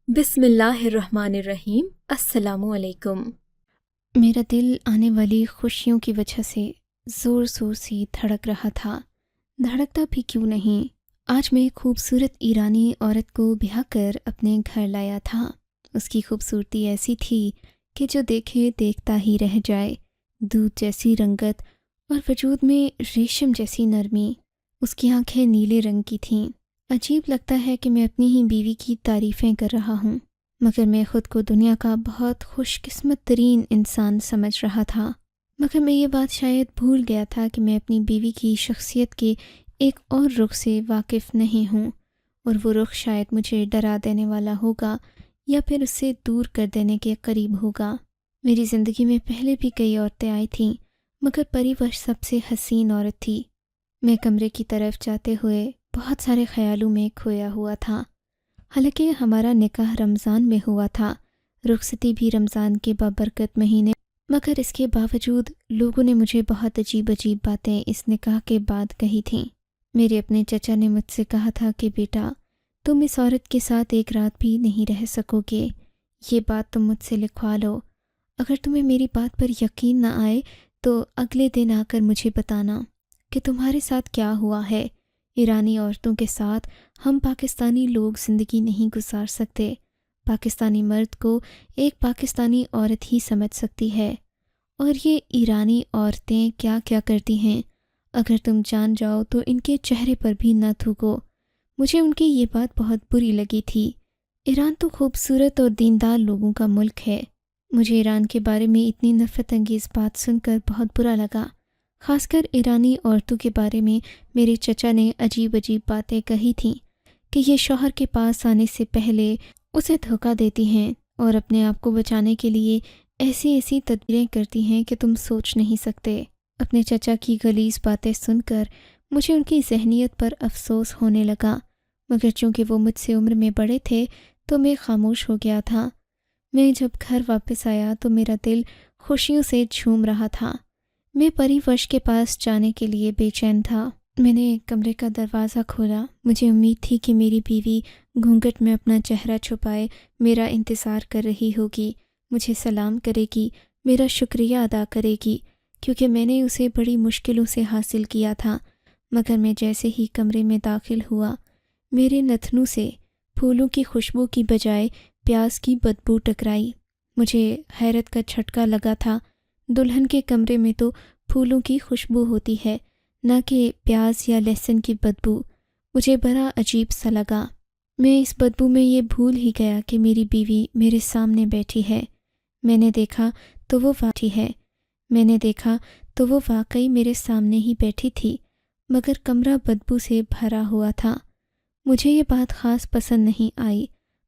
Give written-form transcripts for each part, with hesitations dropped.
بسم اللہ الرحمن الرحیم۔ السلام علیکم۔ میرا دل آنے والی خوشیوں کی وجہ سے زور زور سے دھڑک رہا تھا۔ دھڑکتا بھی کیوں نہیں، آج میں ایک خوبصورت ایرانی عورت کو بیاہ کر اپنے گھر لایا تھا۔ اس کی خوبصورتی ایسی تھی کہ جو دیکھے دیکھتا ہی رہ جائے، دودھ جیسی رنگت اور وجود میں ریشم جیسی نرمی۔ اس کی آنکھیں نیلے رنگ کی تھیں۔ عجیب لگتا ہے کہ میں اپنی ہی بیوی کی تعریفیں کر رہا ہوں، مگر میں خود کو دنیا کا بہت خوش قسمت ترین انسان سمجھ رہا تھا۔ مگر میں یہ بات شاید بھول گیا تھا کہ میں اپنی بیوی کی شخصیت کے ایک اور رخ سے واقف نہیں ہوں، اور وہ رخ شاید مجھے ڈرا دینے والا ہوگا یا پھر اس سے دور کر دینے کے قریب ہوگا۔ میری زندگی میں پہلے بھی کئی عورتیں آئی تھیں، مگر پریوش سب سے حسین عورت تھی۔ میں کمرے کی طرف جاتے ہوئے بہت سارے خیالوں میں کھویا ہوا تھا۔ حالانکہ ہمارا نکاح رمضان میں ہوا تھا، رخصتی بھی رمضان کے بابرکت مہینے، مگر اس کے باوجود لوگوں نے مجھے بہت عجیب عجیب باتیں اس نکاح کے بعد کہی تھیں۔ میرے اپنے چچا نے مجھ سے کہا تھا کہ بیٹا، تم اس عورت کے ساتھ ایک رات بھی نہیں رہ سکو گے، یہ بات تم مجھ سے لکھوا لو۔ اگر تمہیں میری بات پر یقین نہ آئے تو اگلے دن آ کر مجھے بتانا کہ تمہارے ساتھ کیا ہوا ہے۔ ایرانی عورتوں کے ساتھ ہم پاکستانی لوگ زندگی نہیں گزار سکتے۔ پاکستانی مرد کو ایک پاکستانی عورت ہی سمجھ سکتی ہے، اور یہ ایرانی عورتیں کیا کیا کرتی ہیں، اگر تم جان جاؤ تو ان کے چہرے پر بھی نہ تھوکو۔ مجھے ان کی یہ بات بہت بری لگی تھی۔ ایران تو خوبصورت اور دیندار لوگوں کا ملک ہے۔ مجھے ایران کے بارے میں اتنی نفرت انگیز بات سن کر بہت برا لگا۔ خاص کر ایرانی عورتوں کے بارے میں میرے چچا نے عجیب عجیب باتیں کہی تھیں کہ یہ شوہر کے پاس آنے سے پہلے اسے دھوکہ دیتی ہیں اور اپنے آپ کو بچانے کے لیے ایسی ایسی تدبیریں کرتی ہیں کہ تم سوچ نہیں سکتے۔ اپنے چچا کی غلیظ باتیں سن کر مجھے ان کی ذہنیت پر افسوس ہونے لگا، مگر چونکہ وہ مجھ سے عمر میں بڑے تھے تو میں خاموش ہو گیا تھا۔ میں جب گھر واپس آیا تو میرا دل خوشیوں سے جھوم رہا تھا۔ میں پریوش کے پاس جانے کے لیے بے چین تھا۔ میں نے کمرے کا دروازہ کھولا۔ مجھے امید تھی کہ میری بیوی گھونگھٹ میں اپنا چہرہ چھپائے میرا انتظار کر رہی ہوگی، مجھے سلام کرے گی، میرا شکریہ ادا کرے گی، کیونکہ میں نے اسے بڑی مشکلوں سے حاصل کیا تھا۔ مگر میں جیسے ہی کمرے میں داخل ہوا، میرے نتنوں سے پھولوں کی خوشبو کی بجائے پیاز کی بدبو ٹکرائی۔ مجھے حیرت کا جھٹکا لگا تھا۔ دلہن کے کمرے میں تو پھولوں کی خوشبو ہوتی ہے، نہ کہ پیاز یا لہسن کی بدبو۔ مجھے بڑا عجیب سا لگا۔ میں اس بدبو میں یہ بھول ہی گیا کہ میری بیوی میرے سامنے بیٹھی ہے۔ میں نے دیکھا تو وہ واقعی میرے سامنے ہی بیٹھی تھی، مگر کمرہ بدبو سے بھرا ہوا تھا۔ مجھے یہ بات خاص پسند نہیں آئی،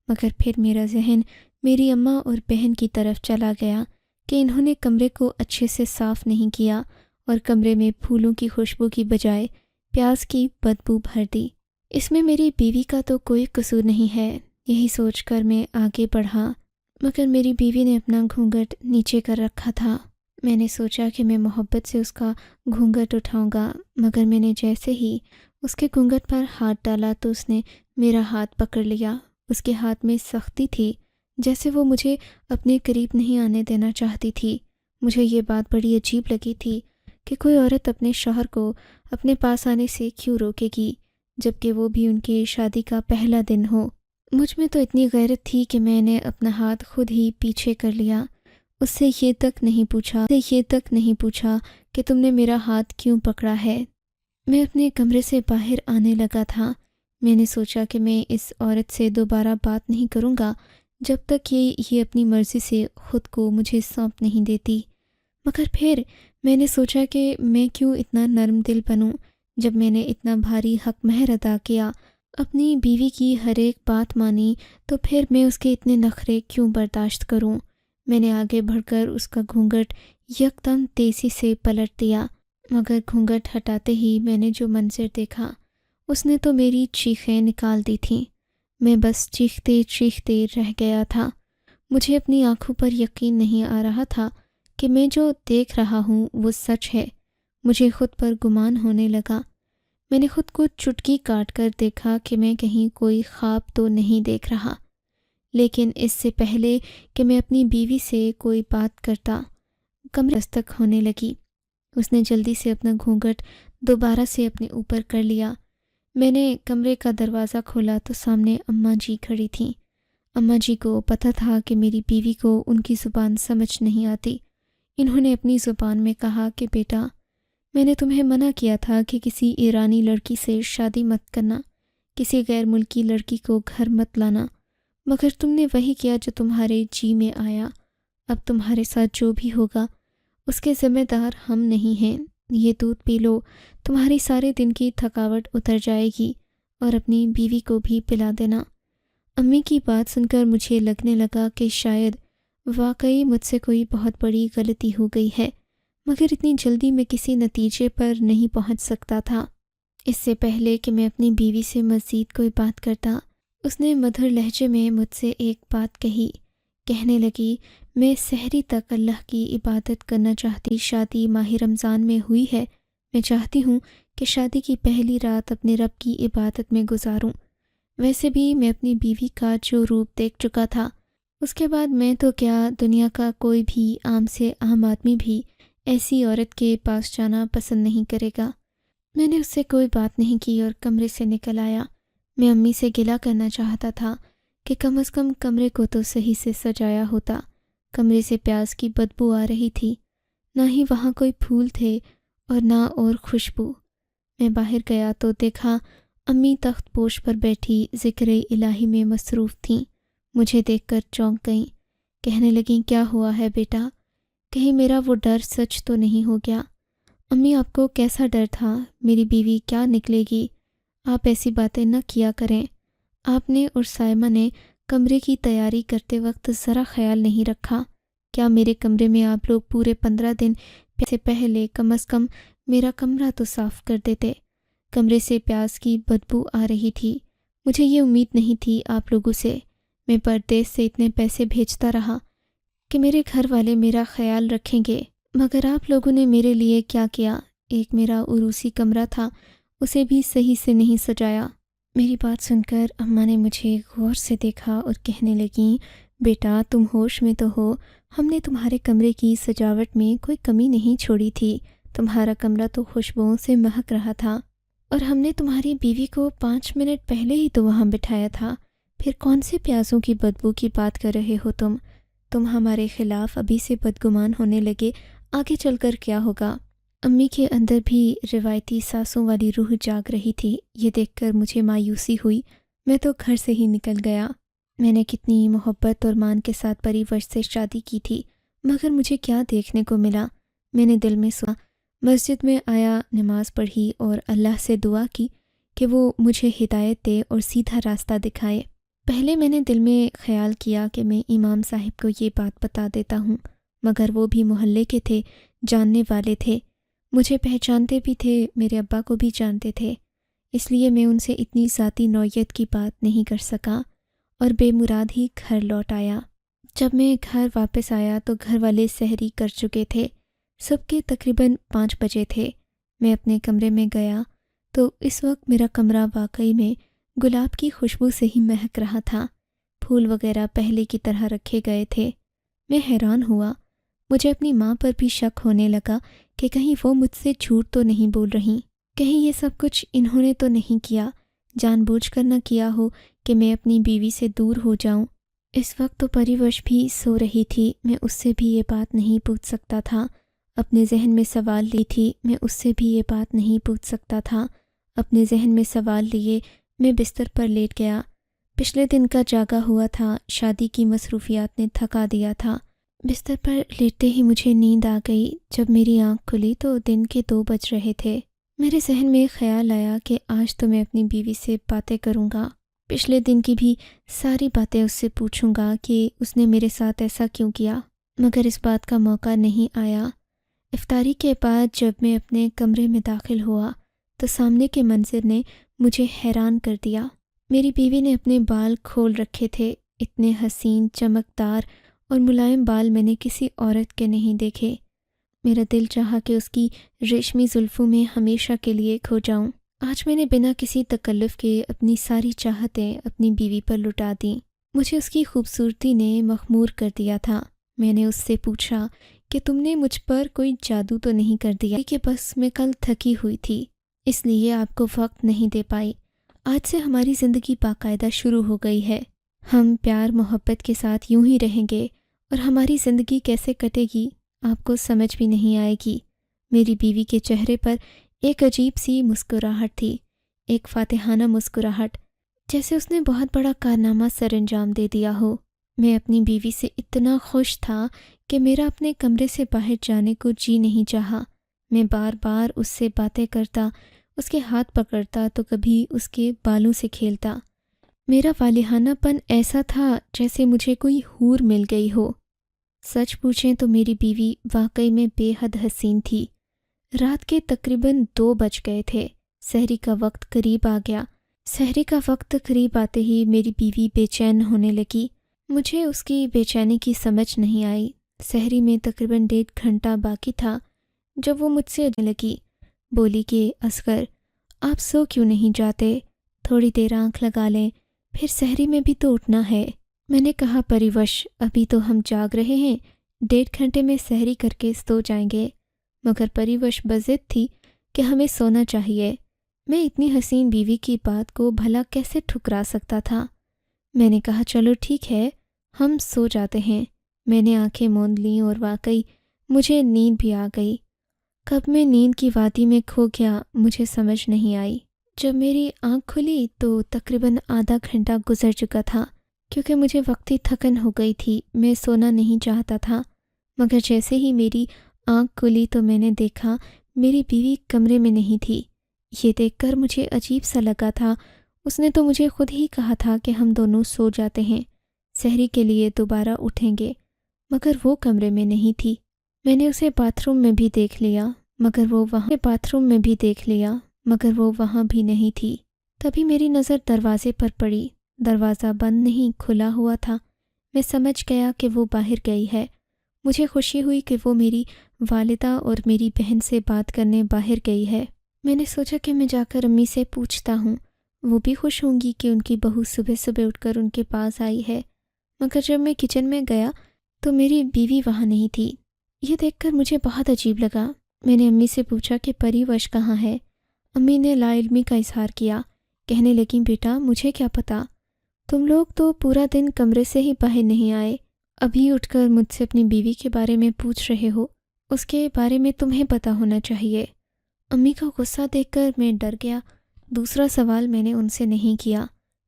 مگر پھر میرا ذہن میری اماں اور بہن کی طرف چلا گیا کہ انہوں نے کمرے کو اچھے سے صاف نہیں کیا اور کمرے میں پھولوں کی خوشبو کی بجائے پیاز کی بدبو بھر دی۔ اس میں میری بیوی کا تو کوئی قصور نہیں ہے، یہی سوچ کر میں آگے بڑھا، مگر میری بیوی نے اپنا گھونگھٹ نیچے کر رکھا تھا۔ میں نے سوچا کہ میں محبت سے اس کا گھونگھٹ اٹھاؤں گا، مگر میں نے جیسے ہی اس کے گھونگھٹ پر ہاتھ ڈالا تو اس نے میرا ہاتھ پکڑ لیا۔ اس کے ہاتھ میں سختی تھی، جیسے وہ مجھے اپنے قریب نہیں آنے دینا چاہتی تھی۔ مجھے یہ بات بڑی عجیب لگی تھی کہ کوئی عورت اپنے شوہر کو اپنے پاس آنے سے کیوں روکے گی، جبکہ وہ بھی ان کی شادی کا پہلا دن ہو۔ مجھ میں تو اتنی غیرت تھی کہ میں نے اپنا ہاتھ خود ہی پیچھے کر لیا۔ اس سے یہ تک نہیں پوچھا کہ تم نے میرا ہاتھ کیوں پکڑا ہے۔ میں اپنے کمرے سے باہر آنے لگا تھا۔ میں نے سوچا کہ میں اس عورت سے دوبارہ بات نہیں کروں گا جب تک یہ اپنی مرضی سے خود کو مجھے سونپ نہیں دیتی۔ مگر پھر میں نے سوچا کہ میں کیوں اتنا نرم دل بنوں، جب میں نے اتنا بھاری حق مہر ادا کیا، اپنی بیوی کی ہر ایک بات مانی، تو پھر میں اس کے اتنے نخرے کیوں برداشت کروں۔ میں نے آگے بڑھ کر اس کا گھونگھٹ یکدم تیزی سے پلٹ دیا، مگر گھونگھٹ ہٹاتے ہی میں نے جو منظر دیکھا، اس نے تو میری چیخیں نکال دی تھیں۔ میں بس چیختے چیختے رہ گیا تھا۔ مجھے اپنی آنکھوں پر یقین نہیں آ رہا تھا کہ میں جو دیکھ رہا ہوں وہ سچ ہے۔ مجھے خود پر گمان ہونے لگا۔ میں نے خود کو چٹکی کاٹ کر دیکھا کہ میں کہیں کوئی خواب تو نہیں دیکھ رہا، لیکن اس سے پہلے کہ میں اپنی بیوی سے کوئی بات کرتا کمرے دستک ہونے لگی۔ اس نے جلدی سے اپنا گھونگھٹ دوبارہ سے اپنے اوپر کر لیا۔ میں نے کمرے کا دروازہ کھولا تو سامنے اماں جی کھڑی تھیں۔ اماں جی کو پتہ تھا کہ میری بیوی کو ان کی زبان سمجھ نہیں آتی۔ انہوں نے اپنی زبان میں کہا کہ بیٹا، میں نے تمہیں منع کیا تھا کہ کسی ایرانی لڑکی سے شادی مت کرنا، کسی غیر ملکی لڑکی کو گھر مت لانا، مگر تم نے وہی کیا جو تمہارے جی میں آیا۔ اب تمہارے ساتھ جو بھی ہوگا اس کے ذمہ دار ہم نہیں ہیں۔ یہ دودھ پی لو، تمہاری سارے دن کی تھکاوٹ اتر جائے گی، اور اپنی بیوی کو بھی پلا دینا۔ امی کی بات سن کر مجھے لگنے لگا کہ شاید واقعی مجھ سے کوئی بہت بڑی غلطی ہو گئی ہے، مگر اتنی جلدی میں کسی نتیجے پر نہیں پہنچ سکتا تھا۔ اس سے پہلے کہ میں اپنی بیوی سے مزید کوئی بات کرتا، اس نے مدھر لہجے میں مجھ سے ایک بات کہنے لگی، میں سحری تک اللہ کی عبادت کرنا چاہتی۔ شادی ماہ رمضان میں ہوئی ہے، میں چاہتی ہوں کہ شادی کی پہلی رات اپنے رب کی عبادت میں گزاروں۔ ویسے بھی میں اپنی بیوی کا جو روپ دیکھ چکا تھا، اس کے بعد میں تو کیا دنیا کا کوئی بھی عام سے عام آدمی بھی ایسی عورت کے پاس جانا پسند نہیں کرے گا۔ میں نے اس سے کوئی بات نہیں کی اور کمرے سے نکل آیا۔ میں امی سے گلہ کرنا چاہتا تھا کہ کم از کم کمرے کو تو صحیح سے سجایا ہوتا۔ کمرے سے پیاز کی بدبو آ رہی تھی، نہ ہی وہاں کوئی پھول تھے اور نہ اور خوشبو۔ میں باہر گیا تو دیکھا امی تخت پوش پر بیٹھی ذکر الہی میں مصروف تھیں۔ مجھے دیکھ کر چونک گئیں، کہنے لگیں، کیا ہوا ہے بیٹا؟ کہیں میرا وہ ڈر سچ تو نہیں ہو گیا؟ امی، آپ کو کیسا ڈر تھا؟ میری بیوی کیا نکلے گی؟ آپ ایسی باتیں نہ کیا کریں۔ آپ نے اور سائمہ نے کمرے کی تیاری کرتے وقت ذرا خیال نہیں رکھا؟ کیا میرے کمرے میں آپ لوگ پورے 15 دن سے پہلے کم از کم میرا کمرہ تو صاف کر دیتے؟ کمرے سے پیاز کی بدبو آ رہی تھی۔ مجھے یہ امید نہیں تھی آپ لوگوں سے۔ میں پردیس سے اتنے پیسے بھیجتا رہا کہ میرے گھر والے میرا خیال رکھیں گے، مگر آپ لوگوں نے میرے لیے کیا کیا؟ ایک میرا عروسی کمرہ تھا، اسے بھی صحیح سے نہیں سجایا۔ میری بات سن کر اماں نے مجھے غور سے دیکھا اور کہنے لگیں، بیٹا تم ہوش میں تو ہو؟ ہم نے تمہارے کمرے کی سجاوٹ میں کوئی کمی نہیں چھوڑی تھی۔ تمہارا کمرہ تو خوشبوؤں سے مہک رہا تھا، اور ہم نے تمہاری بیوی کو 5 منٹ پہلے ہی تو وہاں بٹھایا تھا۔ پھر کون سے پیازوں کی بدبو کی بات کر رہے ہو تم ہمارے خلاف ابھی سے بدگمان ہونے لگے، آگے چل کر کیا ہوگا؟ امی کے اندر بھی روایتی ساسوں والی روح جاگ رہی تھی۔ یہ دیکھ کر مجھے مایوسی ہوئی۔ میں تو گھر سے ہی نکل گیا۔ میں نے کتنی محبت اور مان کے ساتھ پریورش سے شادی کی تھی، مگر مجھے کیا دیکھنے کو ملا؟ میں نے دل میں سوچا، مسجد میں آیا، نماز پڑھی اور اللہ سے دعا کی کہ وہ مجھے ہدایت دے اور سیدھا راستہ دکھائے۔ پہلے میں نے دل میں خیال کیا کہ میں امام صاحب کو یہ بات بتا دیتا ہوں، مگر وہ بھی محلے کے تھے، جاننے والے تھے، مجھے پہچانتے بھی تھے، میرے ابا کو بھی جانتے تھے، اس لیے میں ان سے اتنی ذاتی نوعیت کی بات نہیں کر سکا اور بے مراد ہی گھر لوٹ آیا۔ جب میں گھر واپس آیا تو گھر والے سحری کر چکے تھے، صبح کے تقریباً 5 بجے تھے۔ میں اپنے کمرے میں گیا تو اس وقت میرا کمرہ واقعی میں گلاب کی خوشبو سے ہی مہک رہا تھا۔ پھول وغیرہ پہلے کی طرح رکھے گئے تھے۔ میں حیران ہوا۔ مجھے اپنی ماں پر بھی شک ہونے لگا کہ کہیں وہ مجھ سے جھوٹ تو نہیں بول رہی، کہیں یہ سب کچھ انہوں نے تو نہیں کیا، جان بوجھ کر نہ کیا ہو کہ میں اپنی بیوی سے دور ہو جاؤں۔ اس وقت تو پریورش بھی سو رہی تھی، میں اس سے بھی یہ بات نہیں پوچھ سکتا تھا۔ اپنے ذہن میں سوال لی تھی، میں اس سے بھی یہ بات نہیں پوچھ سکتا تھا۔ اپنے ذہن میں سوال لیے میں بستر پر لیٹ گیا۔ پچھلے دن کا جاگا ہوا تھا، شادی کی مصروفیات نے تھکا دیا تھا۔ بستر پر لیٹتے ہی مجھے نیند آ گئی۔ جب میری آنکھ کھلی تو دن کے 2 بج رہے تھے۔ میرے ذہن میں خیال آیا کہ آج تو میں اپنی بیوی سے باتیں کروں گا، پچھلے دن کی بھی ساری باتیں اس سے پوچھوں گا کہ اس نے میرے ساتھ ایسا کیوں کیا، مگر اس بات کا موقع نہیں آیا۔ افطاری کے بعد جب میں اپنے کمرے میں داخل ہوا تو سامنے کے منظر نے مجھے حیران کر دیا۔ میری بیوی نے اپنے بال کھول رکھے تھے، اتنے حسین، چمکدار اور ملائم بال میں نے کسی عورت کے نہیں دیکھے۔ میرا دل چاہا کہ اس کی ریشمی زلفوں میں ہمیشہ کے لیے کھو جاؤں۔ آج میں نے بنا کسی تکلف کے اپنی ساری چاہتیں اپنی بیوی پر لٹا دیں۔ مجھے اس کی خوبصورتی نے مخمور کر دیا تھا۔ میں نے اس سے پوچھا کہ تم نے مجھ پر کوئی جادو تو نہیں کر دیا کہ بس میں کل تھکی ہوئی تھی اس لیے آپ کو وقت نہیں دے پائی۔ آج سے ہماری زندگی باقاعدہ شروع ہو گئی ہے۔ ہم پیار محبت کے ساتھ یوں ہی رہیں گے اور ہماری زندگی کیسے کٹے گی آپ کو سمجھ بھی نہیں آئے گی۔ میری بیوی کے چہرے پر ایک عجیب سی مسکراہٹ تھی، ایک فاتحانہ مسکراہٹ، جیسے اس نے بہت بڑا کارنامہ سر انجام دے دیا ہو۔ میں اپنی بیوی سے اتنا خوش تھا کہ میرا اپنے کمرے سے باہر جانے کو جی نہیں چاہا۔ میں بار بار اس سے باتیں کرتا، اس کے ہاتھ پکڑتا تو کبھی اس کے بالوں سے کھیلتا۔ میرا والہانہ پن ایسا تھا جیسے مجھے کوئی حور مل گئی ہو۔ سچ پوچھیں تو میری بیوی واقعی میں بے حد حسین تھی۔ رات کے تقریباً 2 بج گئے تھے، سحری کا وقت قریب آ گیا۔ سحری کا وقت قریب آتے ہی میری بیوی بے چین ہونے لگی۔ مجھے اس کی بے چینی کی سمجھ نہیں آئی۔ سحری میں تقریباً 1.5 گھنٹہ باقی تھا جب وہ مجھ سے لگی، بولی کہ اصغر آپ سو کیوں نہیں جاتے، تھوڑی دیر آنکھ لگا لیں، پھر سحری میں بھی تو اٹھنا ہے۔ میں نے کہا پریوش ابھی تو ہم جاگ رہے ہیں، 1.5 گھنٹے میں سحری کر کے سو جائیں گے، مگر پریوش بضد تھی کہ ہمیں سونا چاہیے۔ میں اتنی حسین بیوی کی بات کو بھلا کیسے ٹھکرا سکتا تھا؟ میں نے کہا چلو ٹھیک ہے ہم سو جاتے ہیں۔ میں نے آنکھیں موند لیں اور واقعی مجھے نیند بھی آ گئی۔ کب میں نیند کی وادی میں کھو گیا مجھے سمجھ نہیں آئی۔ جب میری آنکھ کھلی تو تقریباً آدھا گھنٹہ گزر چکا تھا۔ کیونکہ مجھے وقتی تھکن ہو گئی تھی میں سونا نہیں چاہتا تھا، مگر جیسے ہی میری آنکھ کھلی تو میں نے دیکھا میری بیوی کمرے میں نہیں تھی۔ یہ دیکھ کر مجھے عجیب سا لگا تھا۔ اس نے تو مجھے خود ہی کہا تھا کہ ہم دونوں سو جاتے ہیں، سحری کے لیے دوبارہ اٹھیں گے، مگر وہ کمرے میں نہیں تھی۔ میں نے اسے باتھ روم میں بھی دیکھ لیا مگر وہ وہاں بھی نہیں تھی۔ تبھی میری نظر دروازے پر پڑی۔ دروازہ بند نہیں کھلا ہوا تھا۔ میں سمجھ گیا کہ وہ باہر گئی ہے۔ مجھے خوشی ہوئی کہ وہ میری والدہ اور میری بہن سے بات کرنے باہر گئی ہے۔ میں نے سوچا کہ میں جا کر امی سے پوچھتا ہوں، وہ بھی خوش ہوں گی کہ ان کی بہو صبح صبح اٹھ کر ان کے پاس آئی ہے۔ مگر جب میں کچن میں گیا تو میری بیوی وہاں نہیں تھی۔ یہ دیکھ کر مجھے بہت عجیب لگا۔ میں نے امی سے پوچھا کہ پریوش کہاں ہے؟ امی نے لا علمی کا اظہار کیا، کہنے لگیں بیٹا مجھے کیا پتا، تم لوگ تو پورا دن کمرے سے ہی باہر نہیں آئے، ابھی اٹھ کر مجھ سے اپنی بیوی کے بارے میں پوچھ رہے ہو، اس کے بارے میں تمہیں پتہ ہونا چاہیے۔ امی کا غصہ دیکھ کر میں ڈر گیا۔ دوسرا سوال میں نے ان سے نہیں کیا۔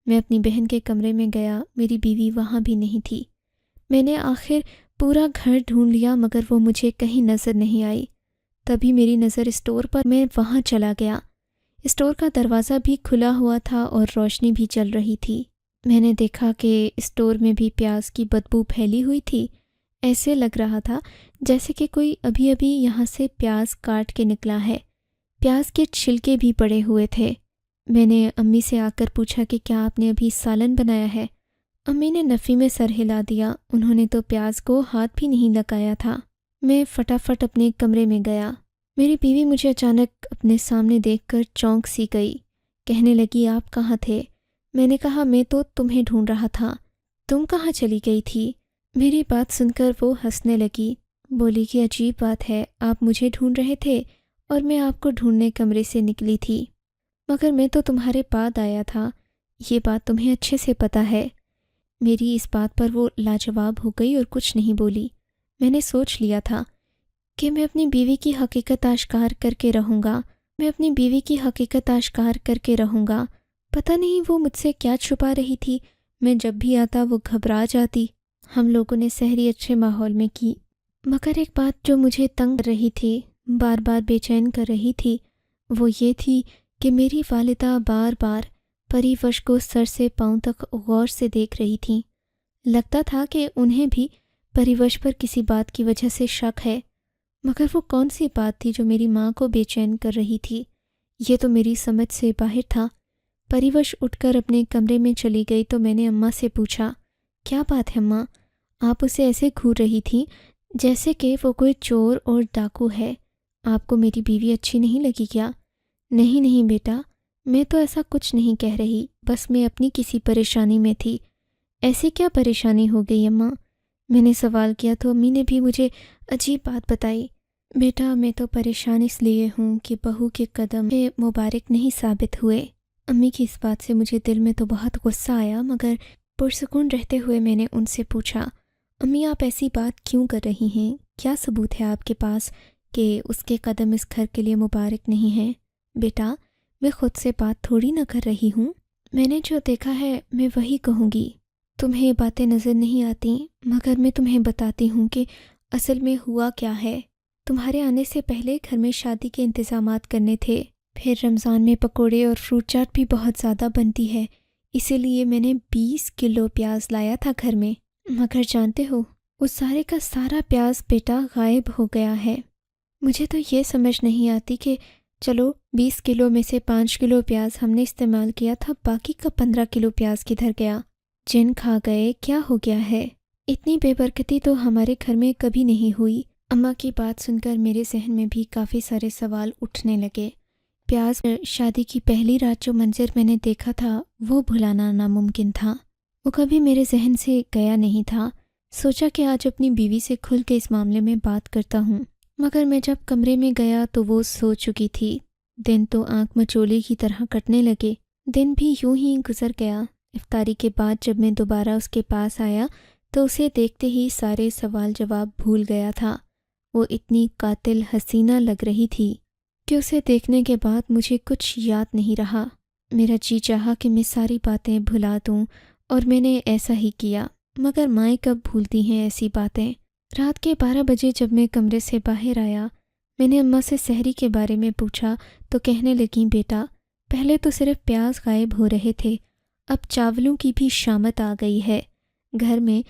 میں اپنی بہن کے کمرے میں گیا، میری بیوی وہاں بھی نہیں تھی۔ میں نے آخر پورا گھر ڈھونڈ لیا مگر وہ مجھے کہیں نظر نہیں آئی۔ تبھی میری نظر اسٹور پر، میں وہاں چلا گیا۔ اسٹور کا دروازہ بھی کھلا ہوا تھا اور روشنی بھی چل رہی تھی۔ میں نے دیکھا کہ اسٹور میں بھی پیاز کی بدبو پھیلی ہوئی تھی۔ ایسے لگ رہا تھا جیسے کہ کوئی ابھی ابھی یہاں سے پیاز کاٹ کے نکلا ہے۔ پیاز کے چھلکے بھی پڑے ہوئے تھے۔ میں نے امی سے آ کر پوچھا کہ کیا آپ نے ابھی سالن بنایا ہے؟ امی نے نفی میں سر ہلا دیا، انہوں نے تو پیاز کو ہاتھ بھی نہیں لگایا تھا۔ میں فٹافٹ اپنے کمرے میں گیا۔ میری بیوی مجھے اچانک اپنے سامنے دیکھ کر چونک سی گئی، کہنے لگی آپ کہاں تھے؟ میں نے کہا میں تو تمہیں ڈھونڈ رہا تھا، تم کہاں چلی گئی تھی؟ میری بات سن کر وہ ہنسنے لگی، بولی کہ عجیب بات ہے، آپ مجھے ڈھونڈ رہے تھے اور میں آپ کو ڈھونڈنے کمرے سے نکلی تھی، مگر میں تو تمہارے بعد آیا تھا، یہ بات تمہیں اچھے سے پتہ ہے۔ میری اس بات پر وہ لاجواب ہو گئی اور کچھ نہیں بولی۔ میں نے سوچ لیا تھا کہ میں اپنی بیوی کی حقیقت آشکار کر کے رہوں گا۔ پتہ نہیں وہ مجھ سے کیا چھپا رہی تھی، میں جب بھی آتا وہ گھبرا جاتی۔ ہم لوگوں نے سحری اچھے ماحول میں کی، مگر ایک بات جو مجھے تنگ کر رہی تھی، بار بار بے چین کر رہی تھی، وہ یہ تھی کہ میری والدہ بار بار پریوش کو سر سے پاؤں تک غور سے دیکھ رہی تھیں۔ لگتا تھا کہ انہیں بھی پریوش پر کسی بات کی وجہ سے شک ہے، مگر وہ کون سی بات تھی جو میری ماں کو بے چین کر رہی تھی؟ یہ تو میری سمجھ سے باہر تھا۔ پریوش اٹھ کر اپنے کمرے میں چلی گئی تو میں نے اماں سے پوچھا، کیا بات ہے اماں؟ آپ اسے ایسے گھور رہی تھیں جیسے کہ وہ کوئی چور اور ڈاکو ہے، آپ کو میری بیوی اچھی نہیں لگی کیا؟ نہیں بیٹا، میں تو ایسا کچھ نہیں کہہ رہی، بس میں اپنی کسی پریشانی میں تھی۔ ایسی کیا پریشانی ہو گئی اماں؟ میں نے سوال کیا تو امی نے بھی مجھے عجیب بات بتائی۔ بیٹا میں تو پریشان اس لیے ہوں کہ بہو کے قدم مبارک نہیں ثابت ہوئے۔ امی کی اس بات سے مجھے دل میں تو بہت غصہ آیا، مگر پرسکون رہتے ہوئے میں نے ان سے پوچھا، امی آپ ایسی بات کیوں کر رہی ہیں؟ کیا ثبوت ہے آپ کے پاس کہ اس کے قدم اس گھر کے لیے مبارک نہیں ہیں؟ بیٹا میں خود سے بات تھوڑی نہ کر رہی ہوں، میں نے جو دیکھا ہے میں وہی کہوں گی۔ تمہیں یہ باتیں نظر نہیں آتی، مگر میں تمہیں بتاتی ہوں کہ اصل میں ہوا کیا ہے۔ تمہارے آنے سے پہلے گھر میں شادی کے انتظامات کرنے تھے، پھر رمضان میں پکوڑے اور فروٹ چاٹ بھی بہت زیادہ بنتی ہے، اسی لیے میں نے 20 کلو پیاز لایا تھا گھر میں، مگر جانتے ہو اس سارے کا سارا پیاز بیٹا غائب ہو گیا ہے۔ مجھے تو یہ سمجھ نہیں آتی کہ چلو 20 کلو میں سے 5 کلو پیاز ہم نے استعمال کیا تھا، باقی کا 15 کلو پیاز کدھر گیا؟ جن کھا گئے؟ کیا ہو گیا ہے؟ اتنی بے برکتی تو ہمارے گھر میں کبھی نہیں ہوئی۔ اماں کی بات سن کر میرے ذہن میں بھی کافی سارے سوال اٹھنے لگے۔ پیاز شادی کی پہلی رات جو منظر میں نے دیکھا تھا وہ بھلانا ناممکن تھا، وہ کبھی میرے ذہن سے گیا نہیں تھا۔ سوچا کہ آج اپنی بیوی سے کھل کے اس معاملے میں بات کرتا ہوں، مگر میں جب کمرے میں گیا تو وہ سو چکی تھی۔ دن تو آنکھ مچولی کی طرح کٹنے لگے، دن بھی یوں ہی گزر گیا۔ افطاری کے بعد جب میں دوبارہ اس کے پاس آیا تو اسے دیکھتے ہی سارے سوال جواب بھول گیا تھا۔ وہ اتنی قاتل حسینہ لگ رہی تھی کہ اسے دیکھنے کے بعد مجھے کچھ یاد نہیں رہا۔ میرا جی چاہا کہ میں ساری باتیں بھلا دوں اور میں نے ایسا ہی کیا، مگر مائیں کب بھولتی ہیں ایسی باتیں۔ رات کے 12 بجے جب میں کمرے سے باہر آیا، میں نے اماں سے سحری کے بارے میں پوچھا تو کہنے لگیں، بیٹا پہلے تو صرف پیاز غائب ہو رہے تھے، اب چاولوں کی بھی شامت آ گئی ہے۔ گھر میں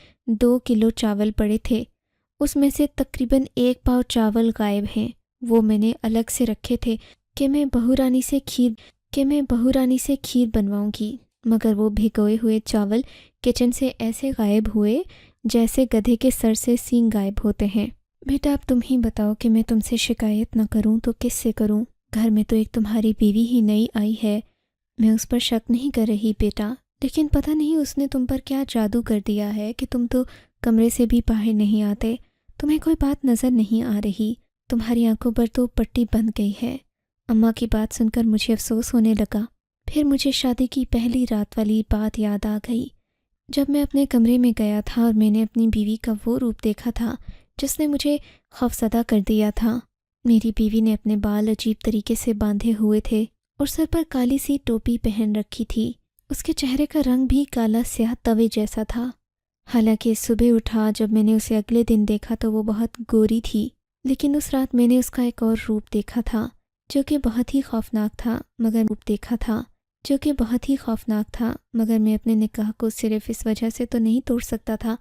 2 کلو چاول پڑے تھے، اس میں سے تقریباً 1 پاؤ چاول غائب ہیں۔ وہ میں نے الگ سے رکھے تھے کہ میں بہو رانی سے کھیر بنواؤں گی، مگر وہ بھگوئے ہوئے چاول کچن سے ایسے غائب ہوئے جیسے گدھے کے سر سے سینگ غائب ہوتے ہیں۔ بیٹا اب تم ہی بتاؤ کہ میں تم سے شکایت نہ کروں تو کس سے کروں؟ گھر میں تو ایک تمہاری بیوی ہی نئی آئی ہے، میں اس پر شک نہیں کر رہی بیٹا، لیکن پتہ نہیں اس نے تم پر کیا جادو کر دیا ہے کہ تم تو کمرے سے بھی باہر نہیں آتے، تمہیں کوئی بات نظر نہیں آ رہی، تمہاری آنکھوں پر تو پٹی بندھ گئی ہے۔ اماں کی بات سن کر مجھے افسوس ہونے لگا۔ پھر مجھے شادی کی پہلی رات والی بات یاد آ گئی، جب میں اپنے کمرے میں گیا تھا اور میں نے اپنی بیوی کا وہ روپ دیکھا تھا جس نے مجھے خوفزدہ کر دیا تھا۔ میری بیوی نے اپنے بال عجیب طریقے سے باندھے ہوئے تھے اور سر پر کالی سی ٹوپی پہن رکھی تھی، اس کے چہرے کا رنگ بھی کالا سیاہ توے جیسا تھا۔ حالانکہ صبح اٹھا جب میں نے اسے اگلے دن دیکھا تو وہ بہت گوری تھی، لیکن اس رات میں نے اس کا ایک اور روپ دیکھا تھا جو کہ بہت ہی خوفناک تھا، مگر میں اپنے نکاح کو صرف اس وجہ سے تو نہیں توڑ سکتا تھا،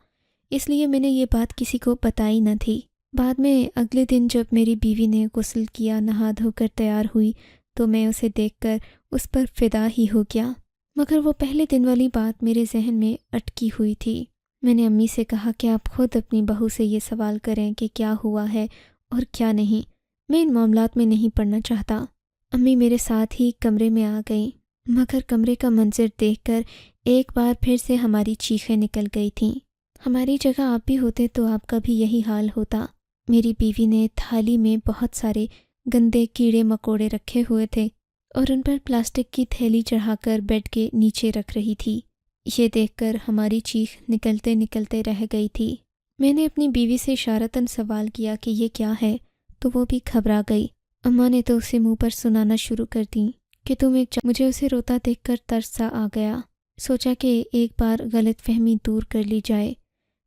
اس لیے میں نے یہ بات کسی کو بتائی نہ تھی۔ بعد میں اگلے دن جب میری بیوی نے غسل کیا، نہا دھو کر تیار ہوئی تو میں اسے دیکھ کر اس پر فدا ہی ہو گیا، مگر وہ پہلے دن والی بات میرے ذہن میں اٹکی ہوئی تھی۔ میں نے امی سے کہا کہ آپ خود اپنی بہو سے یہ سوال کریں کہ کیا ہوا ہے اور کیا نہیں، میں ان معاملات میں نہیں پڑنا چاہتا۔ امی میرے ساتھ ہی کمرے میں آ گئیں، مگر کمرے کا منظر دیکھ کر ایک بار پھر سے ہماری چیخیں نکل گئی تھیں۔ ہماری جگہ آپ بھی ہوتے تو آپ کا بھی یہی حال ہوتا۔ میری بیوی نے تھالی میں بہت سارے گندے کیڑے مکوڑے رکھے ہوئے تھے اور ان پر پلاسٹک کی تھیلی چڑھا کر بیڈ کے نیچے رکھ رہی تھی۔ یہ دیکھ کر ہماری چیخ نکلتے نکلتے رہ گئی تھی۔ میں نے اپنی بیوی سے اشارتاً سوال کیا کہ یہ کیا ہے، تو وہ بھی گھبرا گئی۔ اماں نے تو اسے منہ پر سنانا شروع کر دیں کہ مجھے اسے روتا دیکھ کر ترس سا آ گیا۔ سوچا کہ ایک بار غلط فہمی دور کر لی جائے۔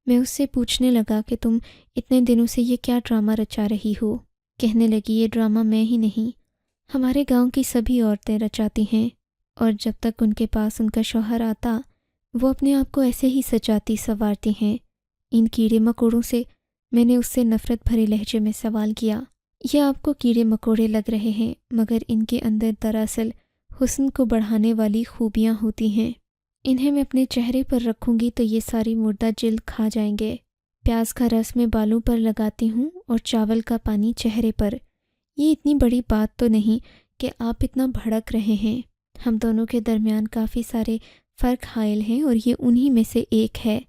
میں اس سے پوچھنے لگا کہ تم اتنے دنوں سے یہ کیا ڈرامہ رچا رہی ہو؟ کہنے لگی یہ ڈرامہ میں ہی نہیں، ہمارے گاؤں کی سبھی عورتیں رچاتی ہیں، اور جب تک ان کے پاس ان کا شوہر آتا وہ اپنے آپ کو ایسے ہی سجاتی سنوارتی ہیں۔ ان کیڑے مکوڑوں سے، میں نے اس سے نفرت بھرے لہجے میں سوال کیا، یہ آپ کو کیڑے مکوڑے لگ رہے ہیں، مگر ان کے اندر دراصل حسن کو بڑھانے والی خوبیاں ہوتی ہیں، انہیں میں اپنے چہرے پر رکھوں گی تو یہ ساری مردہ جلد کھا جائیں گے۔ پیاز کا رس میں بالوں پر لگاتی ہوں اور چاول کا پانی چہرے پر۔ یہ اتنی بڑی بات تو نہیں کہ آپ اتنا بھڑک رہے ہیں، ہم دونوں کے درمیان کافی سارے فرق حائل ہیں اور یہ انہی میں سے ایک ہے۔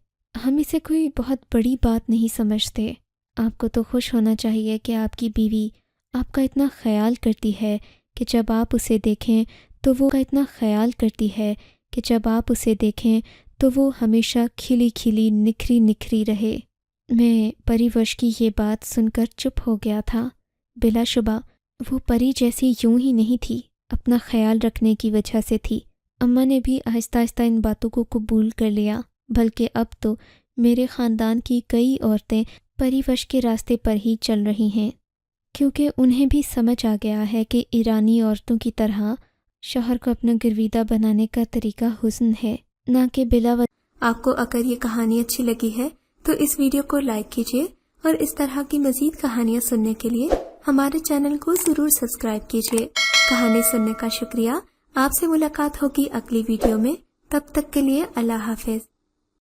ہم اسے کوئی بہت بڑی بات نہیں سمجھتے۔ آپ کو تو خوش ہونا چاہیے کہ آپ کی بیوی آپ کا اتنا خیال کرتی ہے کہ جب آپ اسے دیکھیں تو وہ اتنا خیال کرتی ہے کہ جب آپ اسے دیکھیں تو وہ ہمیشہ کھلی کھلی نکھری نکھری رہے۔ میں پری وش کی یہ بات سن کر چپ ہو گیا تھا۔ بلا شبہ وہ پری جیسی یوں ہی نہیں تھی، اپنا خیال رکھنے کی وجہ سے تھی۔ اماں نے بھی آہستہ آہستہ ان باتوں کو قبول کر لیا، بلکہ اب تو میرے خاندان کی کئی عورتیں پری وش کے راستے پر ہی چل رہی ہیں، کیونکہ انہیں بھی سمجھ آ گیا ہے کہ ایرانی عورتوں کی طرح شوہر کو اپنا گرویدہ بنانے کا طریقہ حسن ہے، نہ کہ بلا وجہ۔ آپ کو اگر یہ کہانی اچھی لگی ہے تو اس ویڈیو کو لائک کیجیے اور اس طرح کی مزید کہانیاں سننے کے لیے ہمارے چینل کو ضرور سبسکرائب کیجیے۔ کہانی سننے کا شکریہ۔ آپ سے ملاقات ہوگی اگلی ویڈیو میں، تب تک کے لیے اللہ حافظ۔